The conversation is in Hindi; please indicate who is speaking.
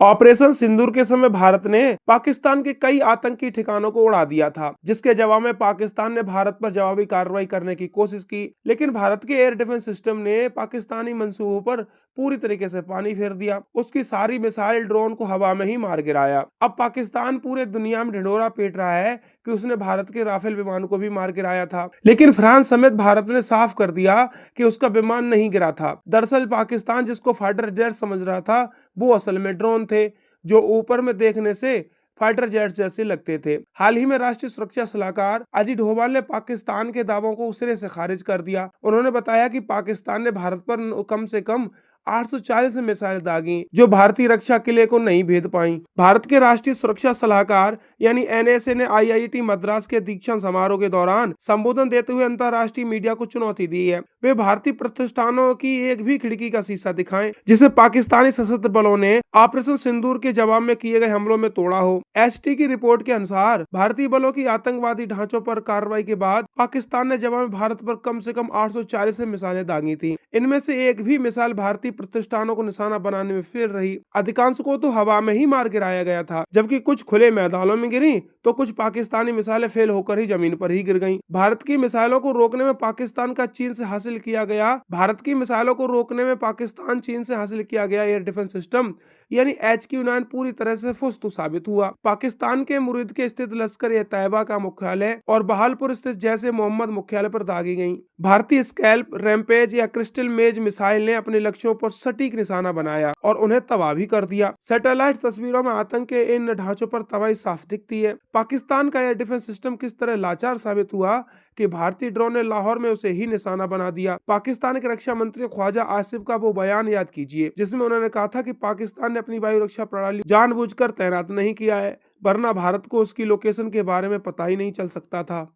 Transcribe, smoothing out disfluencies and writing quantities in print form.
Speaker 1: ऑपरेशन सिंदूर के समय भारत ने पाकिस्तान के कई आतंकी ठिकानों को उड़ा दिया था, जिसके जवाब में पाकिस्तान ने भारत पर जवाबी कार्रवाई करने की कोशिश की। लेकिन भारत के एयर डिफेंस सिस्टम ने पाकिस्तानी मंसूबों पर पूरी तरीके से पानी फेर दिया। उसकी सारी मिसाइल ड्रोन को हवा में ही मार गिराया। अब पाकिस्तान पूरे दुनिया में ढिंढोरा पीट रहा है कि उसने भारत के राफेल विमान को भी मार गिराया था, लेकिन फ्रांस समेत भारत ने साफ कर दिया कि उसका विमान नहीं गिरा था। दरअसल पाकिस्तान जिसको फाइटर जेट समझ रहा था, वो असल में ड्रोन थे, जो ऊपर में देखने से फाइटर जेट्स जैसे लगते थे। हाल ही में राष्ट्रीय सुरक्षा सलाहकार अजीत डोभाल ने पाकिस्तान के दावों को सिरे से खारिज कर दिया। उन्होंने बताया कि पाकिस्तान ने भारत पर कम से कम 840 मिसाइल दागी, जो भारतीय रक्षा किले को नहीं भेद पाई। भारत के राष्ट्रीय सुरक्षा सलाहकार यानी एनएसए ने आईआईटी मद्रास के दीक्षांत समारोह के दौरान संबोधन देते हुए अंतर्राष्ट्रीय मीडिया को चुनौती दी है। वे भारतीय प्रतिष्ठानों की एक भी खिड़की का शीशा दिखाएं जिसे पाकिस्तानी सशस्त्र बलों ने ऑपरेशन सिंदूर के जवाब में किए गए हमलों में तोड़ा हो। एसटी की रिपोर्ट के अनुसार भारतीय बलों की आतंकवादी ढांचों पर कार्रवाई के बाद पाकिस्तान ने जवाब में भारत पर कम से कम 840 मिसाइलें दागी थी। इनमें से एक भी मिसाइल भारतीय प्रतिष्ठानों को निशाना बनाने में फेल रही। अधिकांश को तो हवा में ही मार गिराया गया था, जबकि कुछ खुले मैदानों में गिरी तो कुछ पाकिस्तानी मिसाइलें फेल होकर ही जमीन पर ही गिर गईं। भारत की मिसाइलों को रोकने में पाकिस्तान का चीन से हासिल किया गया भारत की मिसाइलों को रोकने में पाकिस्तान चीन से हासिल किया गया एयर डिफेंस सिस्टम यानी HQ-9 पूरी तरह से फुस्त साबित हुआ। पाकिस्तान के मुरीद के स्थित लश्कर ए तैयबा का मुख्यालय और बहालपुर स्थित जैसे मोहम्मद मुख्यालय पर दागी गई भारतीय स्कैल्प, रैम्पेज या क्रिस्टल मेज मिसाइल ने अपने लक्ष्यों पर सटीक निशाना बनाया और उन्हें तबाह भी कर दिया। सैटेलाइट तस्वीरों में आतंक के इन ढांचों पर तबाही साफ दिखती है। पाकिस्तान का एयर डिफेंस सिस्टम किस तरह लाचार साबित हुआ कि भारतीय ड्रोन ने लाहौर में उसे ही निशाना बना दिया। पाकिस्तान के रक्षा मंत्री ख्वाजा आसिफ का वो बयान याद कीजिए जिसमें उन्होंने कहा था कि पाकिस्तान ने अपनी वायु रक्षा प्रणाली जानबूझकर तैनात नहीं किया है, वरना भारत को उसकी लोकेशन के बारे में पता ही नहीं चल सकता था।